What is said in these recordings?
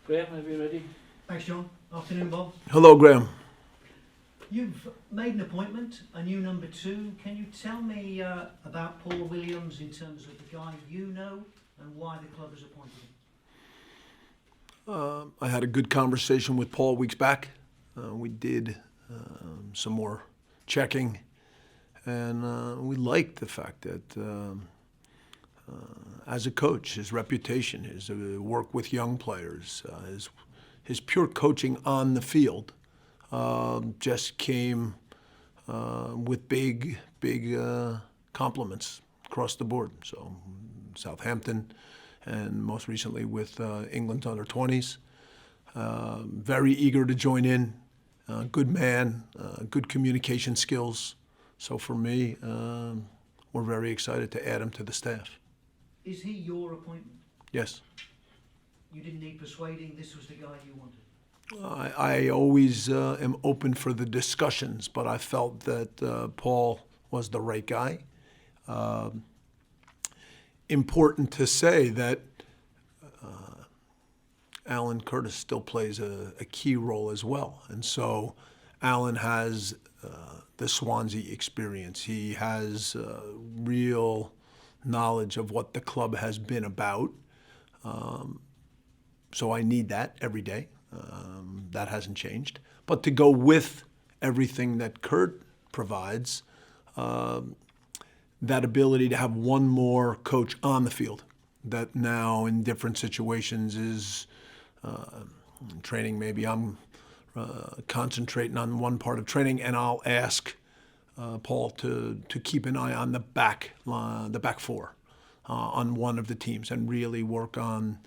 Graham, are you ready? Thanks, John. Afternoon, Bob. Hello, Graham. You've made an appointment, a new number two. Can you tell me about Paul Williams in terms of the guy you know and why the club has appointed him? I had a good conversation with Paul weeks back. We did some more checking, and we liked the fact that as a coach, his reputation, his work with young players, his pure coaching on the field just came with big compliments across the board. So Southampton, and most recently with England's under 20s. Very eager to join in, good man, good communication skills. So for me, we're very excited to add him to the staff. Is he your appointment? Yes. You didn't need persuading, this was the guy you wanted? I always am open for the discussions, but I felt that Paul was the right guy. Important to say that Alan Curtis still plays a key role as well. And so Alan has the Swansea experience. He has real knowledge of what the club has been about. So I need that every day. That hasn't changed. But to go with everything that Kurt provides, that ability to have one more coach on the field that now in different situations is training. Maybe I'm concentrating on one part of training, and I'll ask Paul to keep an eye on the back four on one of the teams and really work on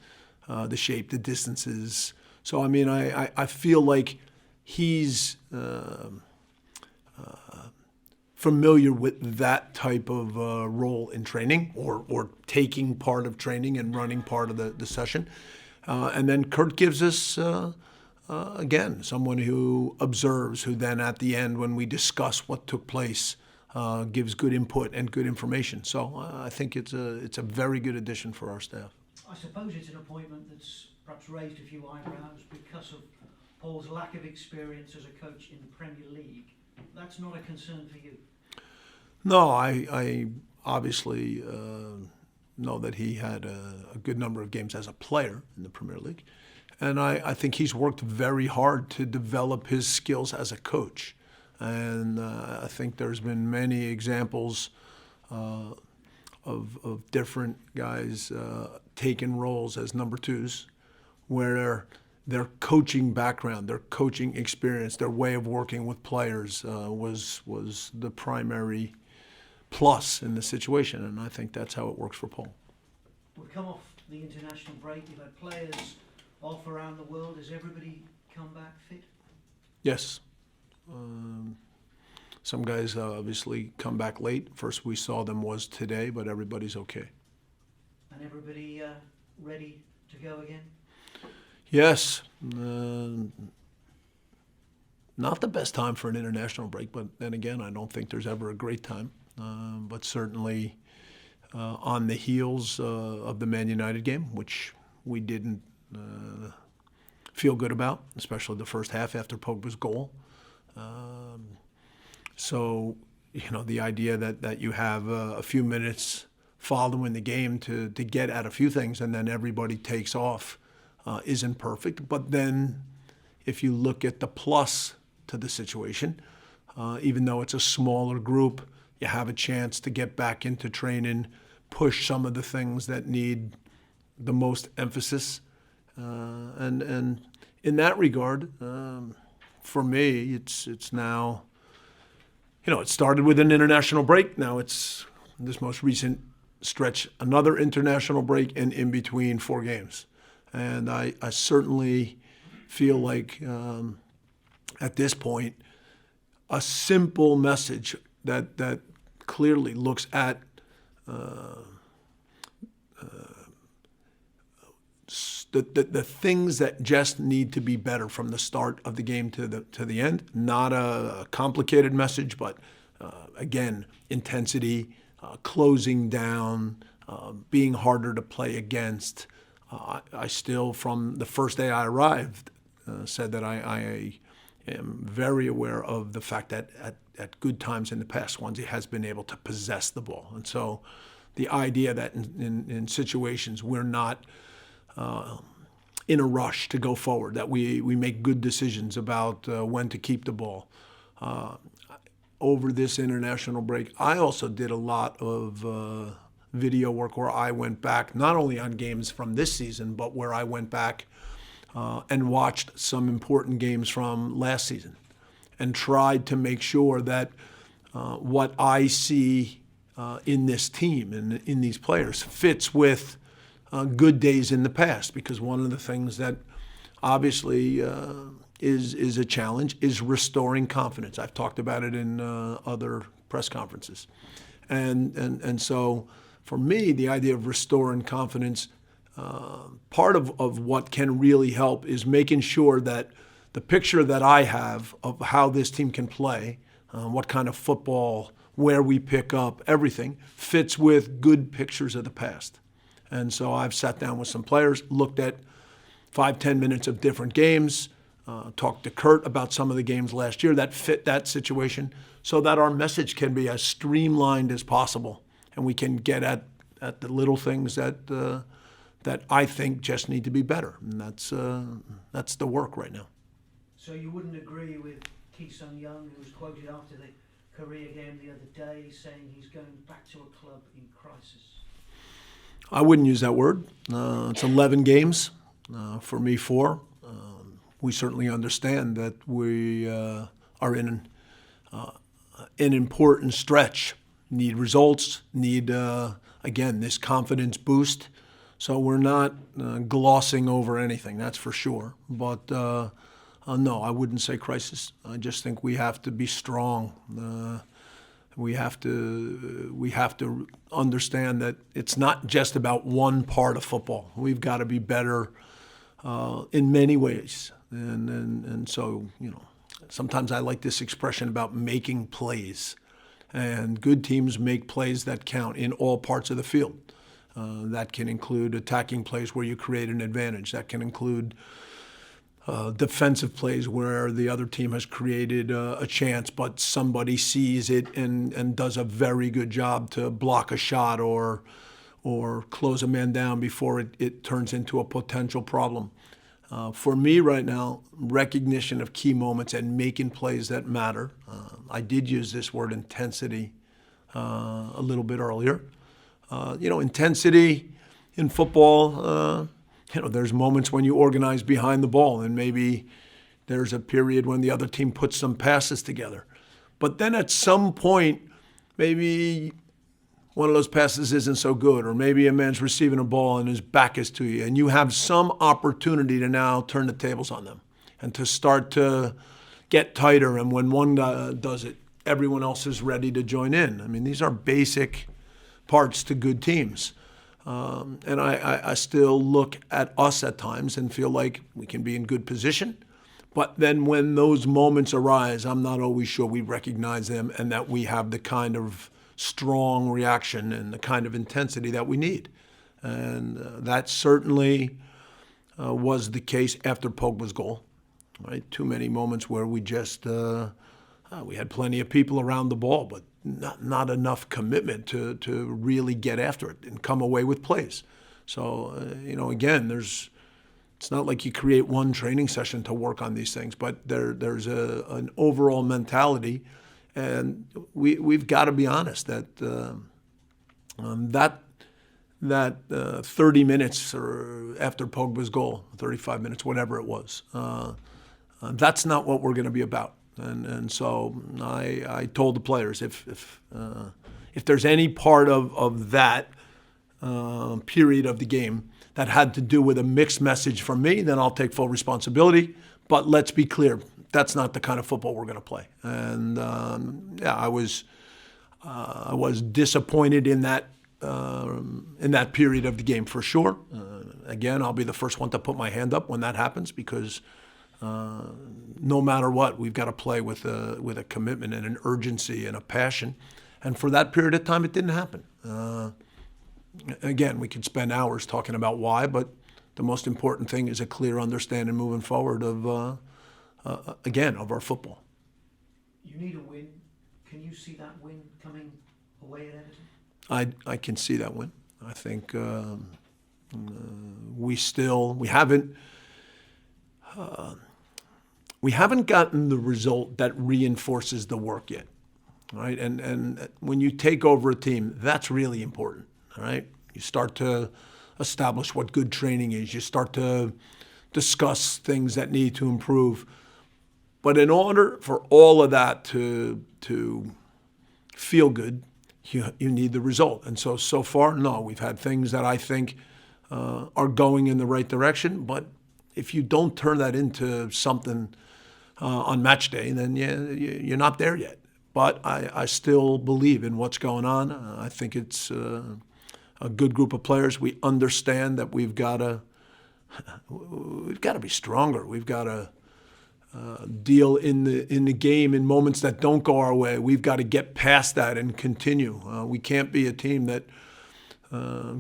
the shape, the distances. So, I mean, I feel like he's familiar with that type of role in training or taking part of training and running part of the session. And then Kurt gives us, again, someone who observes, who then at the end when we discuss what took place, gives good input and good information. So I think it's a very good addition for our staff. I suppose it's an appointment that's perhaps raised a few eyebrows because of Paul's lack of experience as a coach in the Premier League. That's not a concern for you? No, I obviously know that he had a good number of games as a player in the Premier League. And I think he's worked very hard to develop his skills as a coach. And I think there's been many examples of different guys taking roles as number twos where their coaching background, their coaching experience, their way of working with players was the primary plus in the situation. And I think that's how it works for Paul. We've come off the international break. You've had players off around the world. Has everybody come back fit? Yes. Some guys obviously come back late. First we saw them was today, but everybody's okay. And everybody ready to go again? Yes. Not the best time for an international break, but then again, I don't think there's ever a great time. But certainly on the heels of the Man United game, which we didn't feel good about, especially the first half after Pogba's goal. So, the idea that you have a few minutes following the game to get at a few things and then everybody takes off isn't perfect. But then if you look at the plus to the situation, even though it's a smaller group, you have a chance to get back into training, push some of the things that need the most emphasis. And in that regard, for me, it's now, it started with an international break. Now it's this most recent stretch, another international break, and in between 4 games. And I certainly feel like at this point, a simple message that clearly looks at the things that just need to be better from the start of the game to the end. Not a complicated message, but again, intensity, closing down, being harder to play against, I still, from the first day I arrived, said that I am very aware of the fact that at good times in the past, Swansea has been able to possess the ball. And so the idea that in situations we're not in a rush to go forward, that we make good decisions about when to keep the ball. Over this international break, I also did a lot of video work where I went back, not only on games from this season, but where I went back and watched some important games from last season and tried to make sure that what I see in this team and in these players fits with good days in the past. Because one of the things that obviously is a challenge is restoring confidence. I've talked about it in other press conferences. And so for me, the idea of restoring confidence, part of what can really help is making sure that the picture that I have of how this team can play, what kind of football, where we pick up, everything fits with good pictures of the past. And so I've sat down with some players, looked at 5-10 minutes of different games, talked to Kurt about some of the games last year that fit that situation, so that our message can be as streamlined as possible, and we can get at the little things that I think just need to be better. And that's the work right now. So you wouldn't agree with Ki-Sung Young, who was quoted after the Korea game the other day saying he's going back to a club in crisis? I wouldn't use that word. It's 11 games. For me, 4. We certainly understand that we are in an important stretch. Need results, need, again, this confidence boost. So we're not glossing over anything, that's for sure. But no, I wouldn't say crisis. I just think we have to be strong. We have to understand that it's not just about one part of football. We've got to be better in many ways. And so, sometimes I like this expression about making plays. And good teams make plays that count in all parts of the field. That can include attacking plays where you create an advantage. That can include defensive plays where the other team has created a chance, but somebody sees it and does a very good job to block a shot or close a man down before it turns into a potential problem. For me right now, recognition of key moments and making plays that matter. I did use this word intensity a little bit earlier. Intensity in football, there's moments when you organize behind the ball and maybe there's a period when the other team puts some passes together. But then at some point, maybe one of those passes isn't so good, or maybe a man's receiving a ball and his back is to you, and you have some opportunity to now turn the tables on them and to start to get tighter. And when one does it, everyone else is ready to join in. I mean, these are basic parts to good teams. And I still look at us at times and feel like we can be in good position. But then when those moments arise, I'm not always sure we recognize them and that we have the kind of strong reaction and the kind of intensity that we need. And that certainly was the case after Pogba's goal. Right? Too many moments where we just, we had plenty of people around the ball, but not enough commitment to really get after it and come away with plays. So, again, it's not like you create one training session to work on these things, but there's an overall mentality, and we've got to be honest that that 30 minutes or after Pogba's goal, 35 minutes, whatever it was, that's not what we're going to be about. And so I told the players if there's any part of that period of the game that had to do with a mixed message from me, then I'll take full responsibility. But let's be clear, that's not the kind of football we're going to play. And I was disappointed in that period of the game for sure. Again, I'll be the first one to put my hand up when that happens, because no matter what, we've got to play with a commitment and an urgency and a passion. And for that period of time, it didn't happen. Again, we could spend hours talking about why, but the most important thing is a clear understanding moving forward of, again, of our football. You need a win. Can you see that win coming away at Everton? I can see that win. I think we haven't gotten the result that reinforces the work yet, right? And when you take over a team, that's really important, all right? You start to establish what good training is. You start to discuss things that need to improve. But in order for all of that to feel good, you need the result. And so far, no, we've had things that I think are going in the right direction. But if you don't turn that into something on match day, then you're not there yet. But I still believe in what's going on. I think it's a good group of players. We understand that we've got to be stronger. We've got to deal in the game in moments that don't go our way. We've got to get past that and continue. We can't be a team that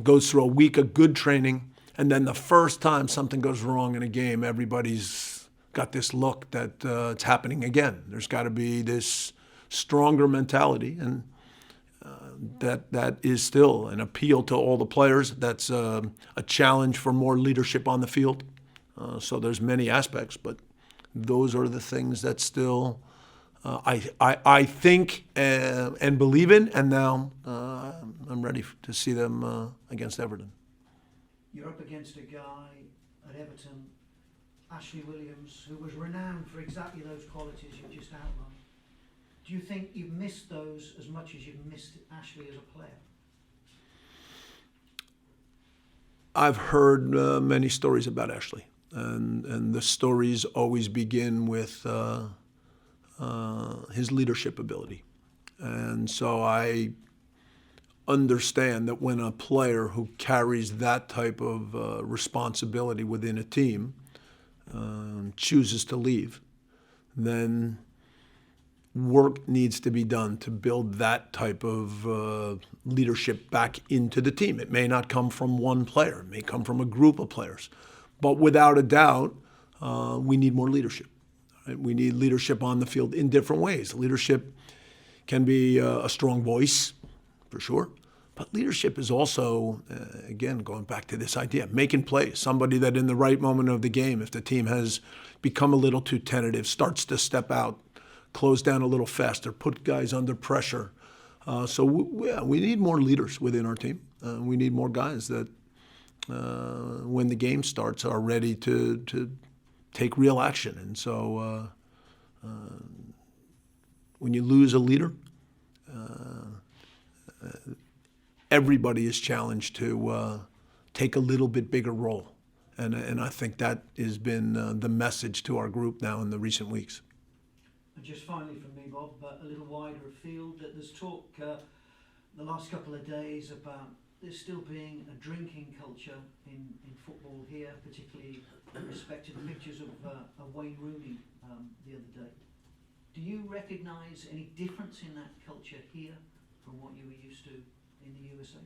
goes through a week of good training and then the first time something goes wrong in a game, everybody's got this look that it's happening again. There's got to be this stronger mentality, and that is still an appeal to all the players. That's a challenge for more leadership on the field. So there's many aspects, but those are the things that still I think and believe in, and now I'm ready to see them against Everton. You're up against a guy at Everton, Ashley Williams, who was renowned for exactly those qualities you've just outlined. Do you think you've missed those as much as you've missed Ashley as a player? I've heard many stories about Ashley, and the stories always begin with his leadership ability. And so I understand that when a player who carries that type of responsibility within a team chooses to leave, then work needs to be done to build that type of leadership back into the team. It may not come from one player. It may come from a group of players. But without a doubt, we need more leadership. Right? We need leadership on the field in different ways. Leadership can be a strong voice, for sure. But leadership is also, again, going back to this idea, making plays. Somebody that in the right moment of the game, if the team has become a little too tentative, starts to step out, close down a little faster, put guys under pressure. So we need more leaders within our team. We need more guys that, when the game starts, are ready to take real action. And so when you lose a leader, everybody is challenged to take a little bit bigger role. And I think that has been the message to our group now in the recent weeks. And just finally from me, Bob, a little wider afield, that there's talk the last couple of days about there still being a drinking culture in football here, particularly in respect to the pictures of Wayne Rooney the other day. Do you recognise any difference in that culture here from what you were used to in the USA?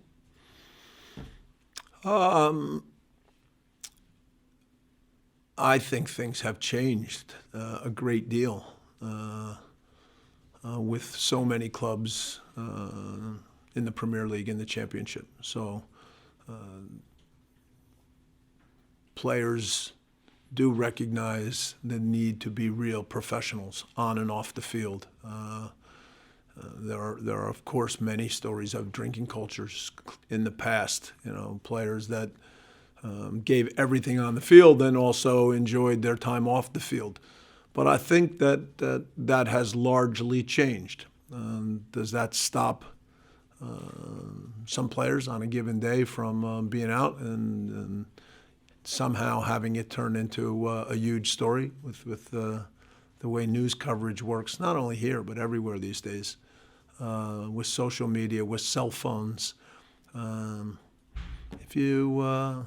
I think things have changed a great deal with so many clubs in the Premier League and the Championship. So players do recognize the need to be real professionals on and off the field. There are, of course, many stories of drinking cultures in the past. Players that gave everything on the field and also enjoyed their time off the field. But I think that has largely changed. Does that stop some players on a given day from being out and somehow having it turn into a huge story with the way news coverage works, not only here but everywhere these days, with social media, with cell phones? If you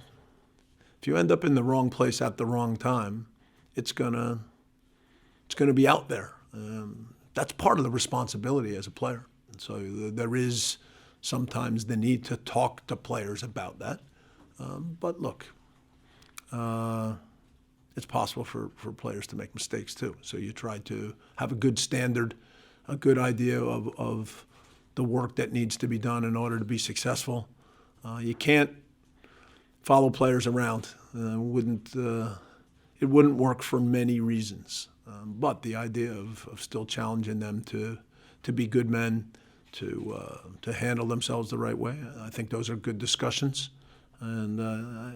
end up in the wrong place at the wrong time, it's gonna be out there. That's part of the responsibility as a player. And so there is sometimes the need to talk to players about that. But look, it's possible for players to make mistakes too. So you try to have a good standard, a good idea of the work that needs to be done in order to be successful. You can't follow players around. It wouldn't work for many reasons. But the idea of still challenging them to be good men, to handle themselves the right way, I think those are good discussions. And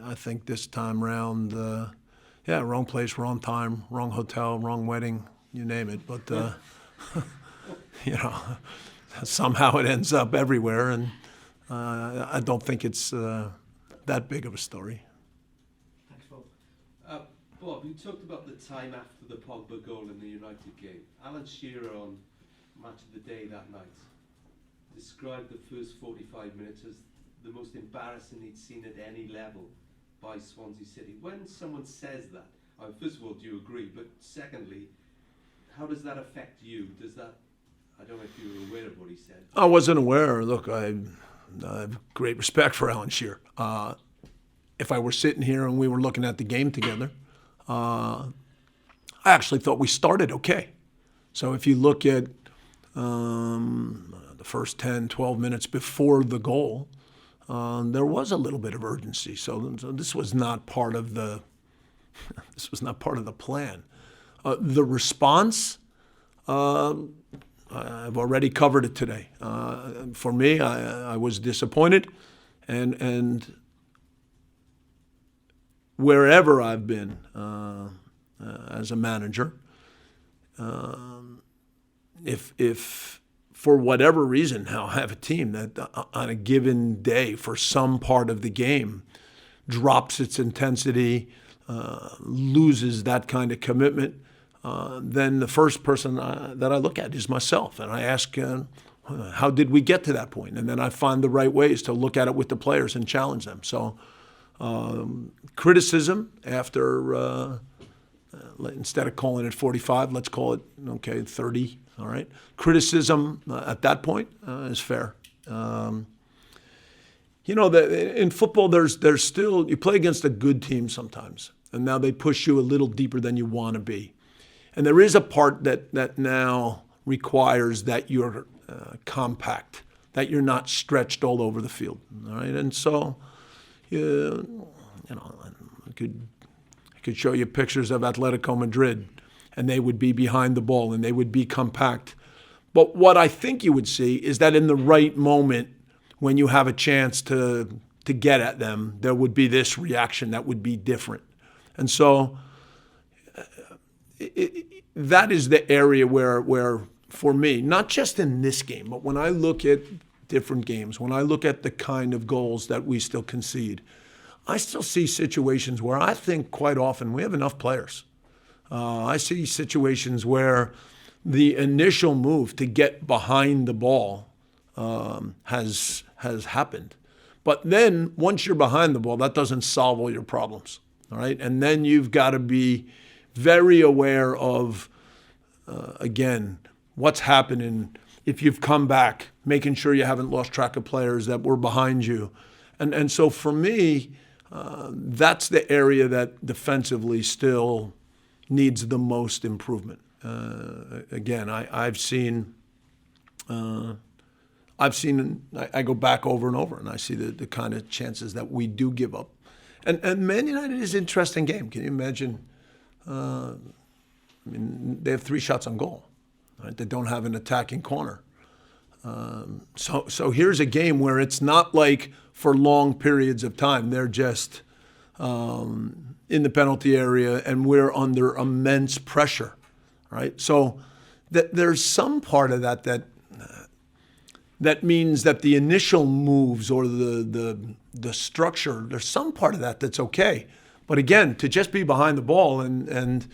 I think this time around, wrong place, wrong time, wrong hotel, wrong wedding, you name it. But, somehow it ends up everywhere. And I don't think it's that big of a story. Thanks, Bob. Bob, you talked about the time after the Pogba goal in the United game. Alan Shearer on Match of the Day that night described the first 45 minutes as the most embarrassing he'd seen at any level by Swansea City. When someone says that, first of all, do you agree? But secondly, how does that affect you? I don't know if you were aware of what he said. I wasn't aware. Look, I have great respect for Alan Shearer. If I were sitting here and we were looking at the game together, I actually thought we started okay. So if you look at the first 10, 12 minutes before the goal, there was a little bit of urgency. So this was not part of the plan. The response, I've already covered it today. For me, I was disappointed, and wherever I've been as a manager, if for whatever reason now I have a team that on a given day for some part of the game drops its intensity, loses that kind of commitment, then the first person that I look at is myself. And I ask, how did we get to that point? And then I find the right ways to look at it with the players and challenge them. So criticism after, instead of calling it 45, let's call it, 30, all right? Criticism at that point is fair. In football, there's still, you play against a good team sometimes, and now they push you a little deeper than you want to be. And there is a part that now requires that you're compact, that you're not stretched all over the field, all right? And so, I could show you pictures of Atletico Madrid, and they would be behind the ball, and they would be compact. But what I think you would see is that in the right moment, when you have a chance to get at them, there would be this reaction that would be different. And so that is the area where, for me, not just in this game, but when I look at different games, when I look at the kind of goals that we still concede, I still see situations where I think quite often we have enough players. I see situations where the initial move to get behind the ball has happened. But then once you're behind the ball, that doesn't solve all your problems, all right? And then you've got to be very aware of, again, what's happening if you've come back, making sure you haven't lost track of players that were behind you. And so for me, that's the area that defensively still needs the most improvement. Again, I go back over and over, and I see the kind of chances that we do give up. And Man United is an interesting game. Can you imagine? They have 3 shots on goal. Right? They don't have an attacking corner. So here's a game where it's not like for long periods of time. They're just in the penalty area, and we're under immense pressure. Right? So there's some part of that means that the initial moves or the structure, there's some part of that that's okay. But again, to just be behind the ball and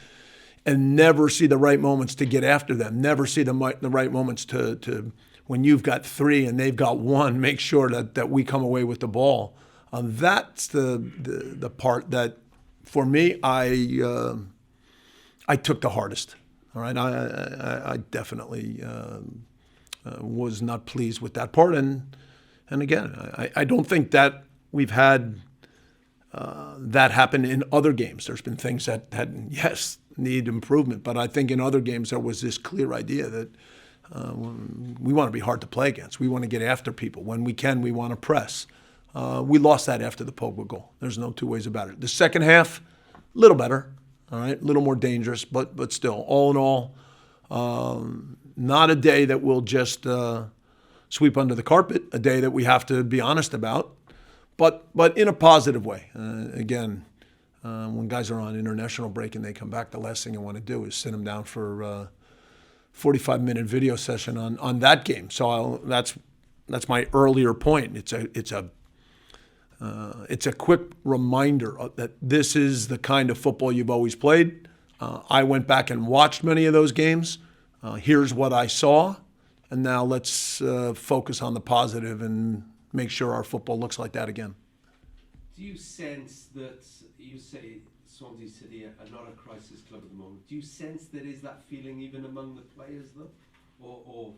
never see the right moments to get after them, never see the right moments to when you've got 3 and they've got 1, make sure that we come away with the ball. That's the part that, for me, I took the hardest. All right, I definitely was not pleased with that part, and again, I don't think that we've had that happened in other games. There's been things that yes, need improvement, but I think in other games there was this clear idea that we want to be hard to play against. We want to get after people. When we can, we want to press. We lost that after the Pogba goal. There's no two ways about it. The second half, a little better, all right, a little more dangerous, but still, all in all, not a day that we'll just sweep under the carpet, a day that we have to be honest about, but in a positive way. Again, when guys are on international break and they come back, the last thing I want to do is sit them down for a 45-minute video session on that game. So that's my earlier point. It's a quick reminder that this is the kind of football you've always played. I went back and watched many of those games. Here's what I saw, and now let's focus on the positive and make sure our football looks like that again. Do you sense that, you say Swansea City are not a crisis club at the moment, do you sense there is that feeling even among the players though? Or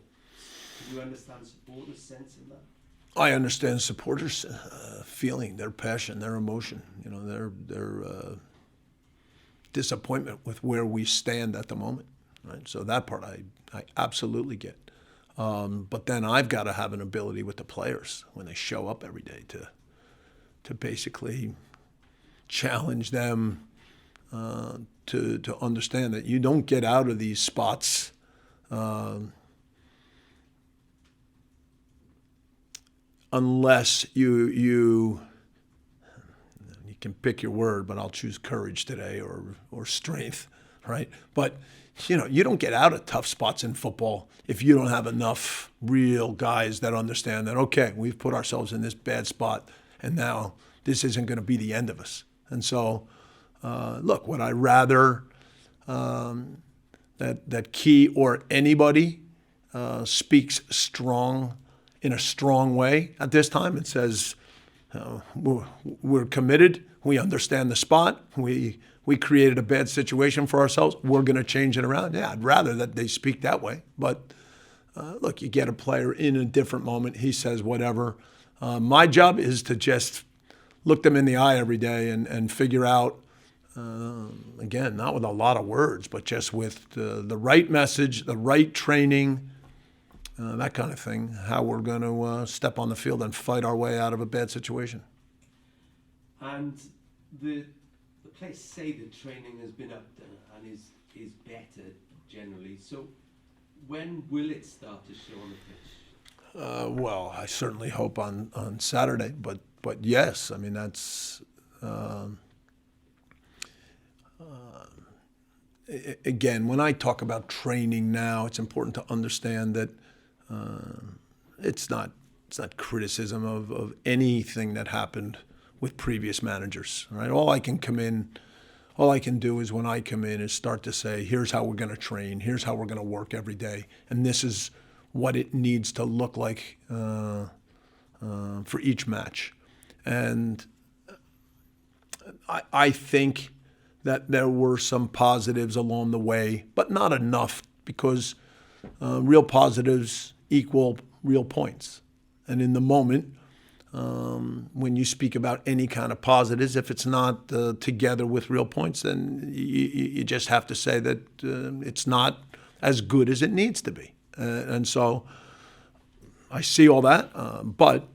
do you understand supporters sensing that? I understand supporters feeling their passion, their emotion, their disappointment with where we stand at the moment. Right? So that part I absolutely get. But then I've got to have an ability with the players when they show up every day to basically challenge them to understand that you don't get out of these spots unless you can pick your word, but I'll choose courage today or strength, right? But you don't get out of tough spots in football if you don't have enough real guys that understand that, okay, we've put ourselves in this bad spot and now this isn't going to be the end of us. And so, look, would I rather that Key or anybody speaks strong in a strong way at this time and says, we're committed, we understand the spot, we created a bad situation for ourselves, we're going to change it around? Yeah, I'd rather that they speak that way. But look, you get a player in a different moment, he says whatever. My job is to just look them in the eye every day and figure out, again, not with a lot of words, but just with the right message, the right training, that kind of thing, how we're going to step on the field and fight our way out of a bad situation. And the players say that training has been upped and is better generally. So when will it start to show on the pitch? Well, I certainly hope on Saturday, but yes, I mean that's again, when I talk about training now, it's important to understand that it's not criticism of anything that happened with previous managers, right? All I can do is when I come in is start to say, here's how we're going to train, here's how we're going to work every day, and this is what it needs to look like for each match. And I think that there were some positives along the way, but not enough, because real positives equal real points. And in the moment, when you speak about any kind of positives, if it's not together with real points, then you just have to say that it's not as good as it needs to be. And so I see all that, but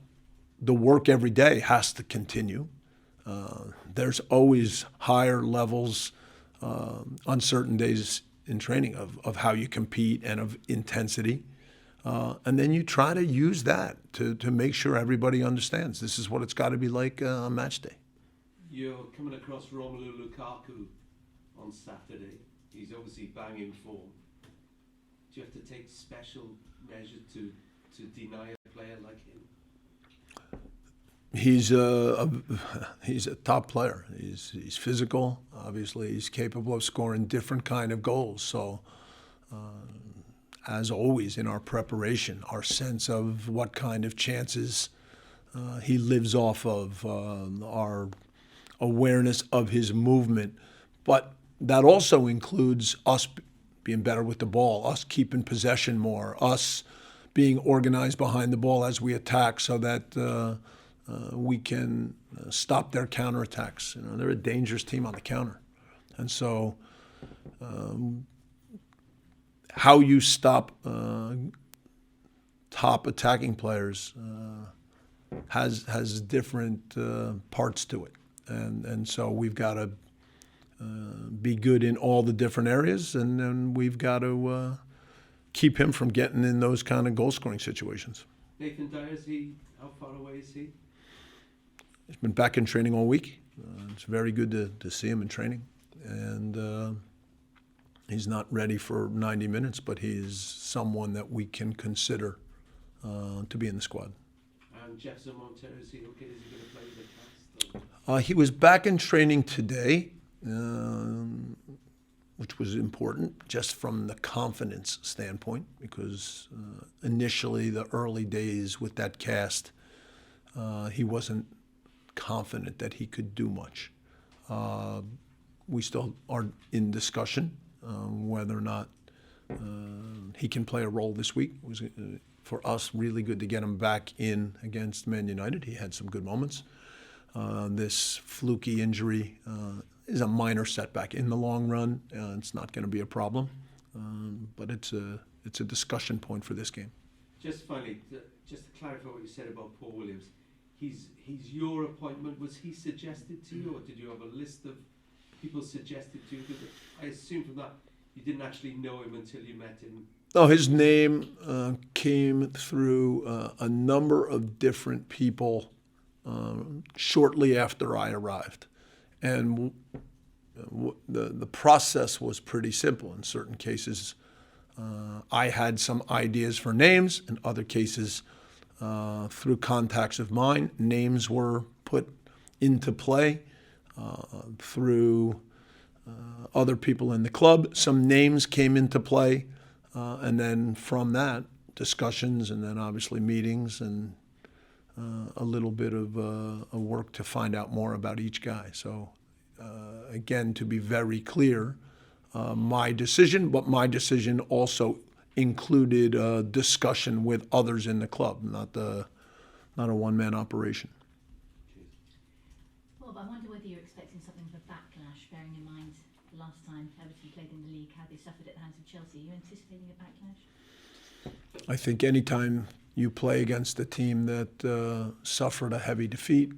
the work every day has to continue. There's always higher levels on certain days in training of how you compete and of intensity. And then you try to use that to make sure everybody understands this is what it's got to be like on match day. You're coming across Romelu Lukaku on Saturday. He's obviously banging form. Do you have to take special measures to deny a player like him? He's a top player. He's physical. Obviously, he's capable of scoring different kind of goals. So, as always in our preparation, our sense of what kind of chances he lives off of, our awareness of his movement, but that also includes us being better with the ball, us keeping possession more, us being organized behind the ball as we attack, so that we can stop their counterattacks. You know, they're a dangerous team on the counter. And so how you stop top attacking players has different parts to it. And so we've got to be good in all the different areas, and then we've got to keep him from getting in those kind of goal-scoring situations. Nathan Dyer, how far away is he? He's been back in training all week. It's very good to see him in training. And he's not ready for 90 minutes, but he's someone that we can consider to be in the squad. And Jefferson Montero, is he okay? Is he going to play the cast? He was back in training today, which was important just from the confidence standpoint, because initially the early days with that cast, he wasn't confident that he could do much. We still are in discussion whether or not he can play a role this week. It was, for us, really good to get him back in against Man United. He had some good moments. This fluky injury is a minor setback. In the long run, it's not going to be a problem, but it's a discussion point for this game. Just finally, just to clarify what you said about Paul Williams, he's your appointment. Was he suggested to you, or did you have a list of people suggested to you? Because I assume from that you didn't actually know him until you met him. No, his name came through a number of different people shortly after I arrived. And the process was pretty simple. In certain cases, I had some ideas for names. In other cases, through contacts of mine, names were put into play. Through other people in the club, some names came into play. And then from that, discussions, and then obviously meetings, and a little bit of a work to find out more about each guy. So again, to be very clear, my decision, but my decision also included a discussion with others in the club, not a one-man operation. Bob, I wonder whether you're expecting something of a backlash, bearing in mind the last time Everton played in the league, how they suffered at the hands of Chelsea. Are you anticipating a backlash? I think anytime you play against a team that suffered a heavy defeat,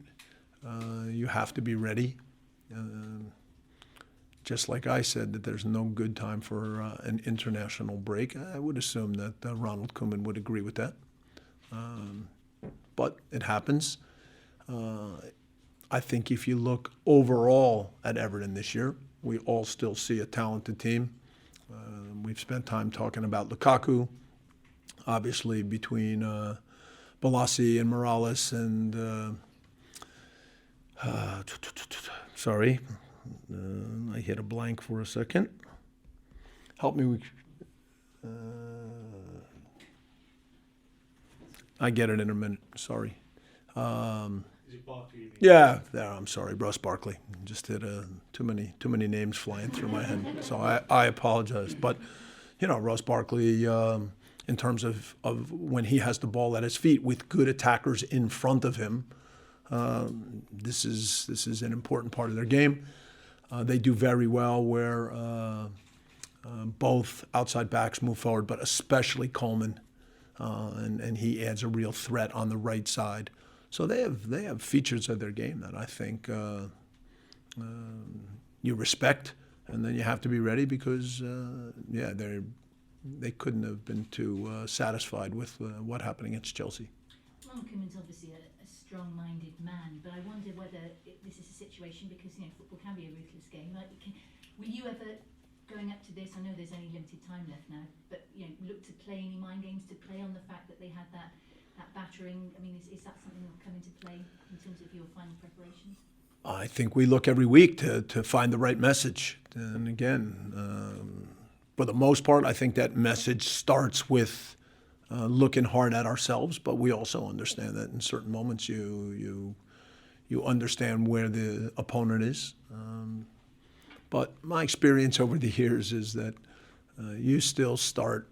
you have to be ready. Just like I said, that there's no good time for an international break. I would assume that Ronald Koeman would agree with that. But it happens. I think if you look overall at Everton this year, we all still see a talented team. We've spent time talking about Lukaku. Obviously, between Balassi and Morales and sorry, I hit a blank for a second. Help me. I get it in a minute. Sorry. Is it Barkley? Yeah, there. I'm sorry, Russ Barkley. Just hit too many names flying through my head. So I apologize. But Russ Barkley, in terms of when he has the ball at his feet with good attackers in front of him, this is an important part of their game. They do very well where both outside backs move forward, but especially Coleman, and he adds a real threat on the right side. So they have features of their game that I think you respect, and then you have to be ready because they couldn't have been too satisfied with what happened against Chelsea. Ron Koeman's obviously a strong-minded man, but I wonder whether this is a situation because football can be a ruthless game. Will you ever, going up to this, I know there's only limited time left now, but look to play any mind games, to play on the fact that they had that battering? I mean, is that something that will come into play in terms of your final preparations? I think we look every week to find the right message. And again, for the most part, I think that message starts with looking hard at ourselves, but we also understand that in certain moments you understand where the opponent is. But my experience over the years is that you still start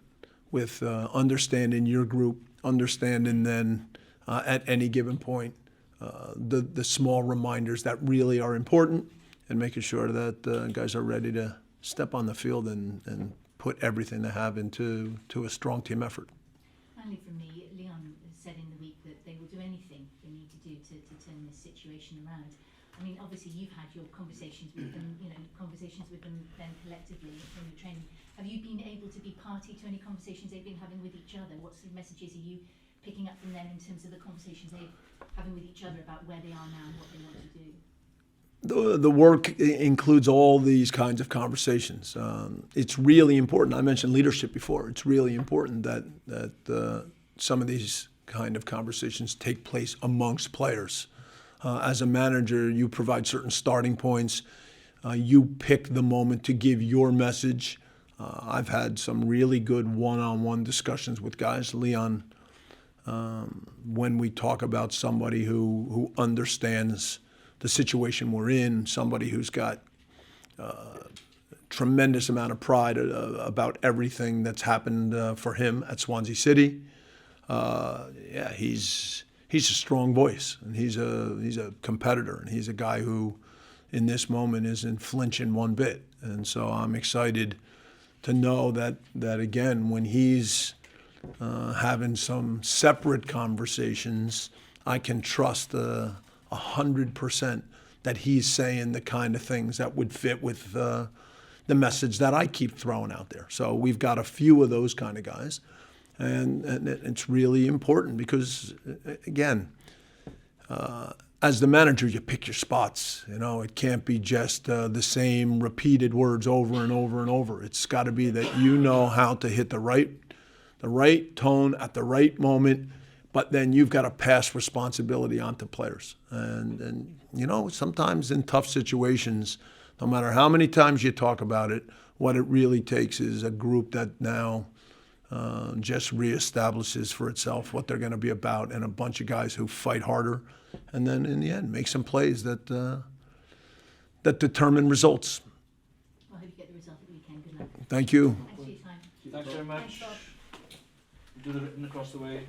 with understanding your group, understanding then at any given point the small reminders that really are important, and making sure that guys are ready to step on the field and put everything they have into a strong team effort. Finally, from me, Leon said in the week that they will do anything they need to do to turn this situation around. I mean, obviously you've had your conversations with them, conversations with them then collectively in the training. Have you been able to be party to any conversations they've been having with each other? What sort of messages are you picking up from them in terms of the conversations they're having with each other about where they are now and what they want to do? The work includes all these kinds of conversations. It's really important. I mentioned leadership before. It's really important that some of these kind of conversations take place amongst players. As a manager, you provide certain starting points. You pick the moment to give your message. I've had some really good one-on-one discussions with guys. Leon, when we talk about somebody who understands the situation we're in, somebody who's got tremendous amount of pride about everything that's happened for him at Swansea City. Yeah, he's a strong voice, and he's a competitor, and he's a guy who, in this moment, isn't flinching one bit. And so I'm excited to know that again, when he's having some separate conversations, I can trust 100% that he's saying the kind of things that would fit with the message that I keep throwing out there. So we've got a few of those kind of guys, and it's really important because, again, as the manager, you pick your spots. It can't be just the same repeated words over and over and over. It's got to be that you know how to hit the right tone at the right moment. But then you've got to pass responsibility on to players. And sometimes in tough situations, no matter how many times you talk about it, what it really takes is a group that now just reestablishes for itself what they're going to be about, and a bunch of guys who fight harder, and then in the end make some plays that determine results. Well, I hope you get the result at the weekend. Good luck. Thank you. Thanks for your time. Thanks very much. Thanks, Bob. Do the written across the way.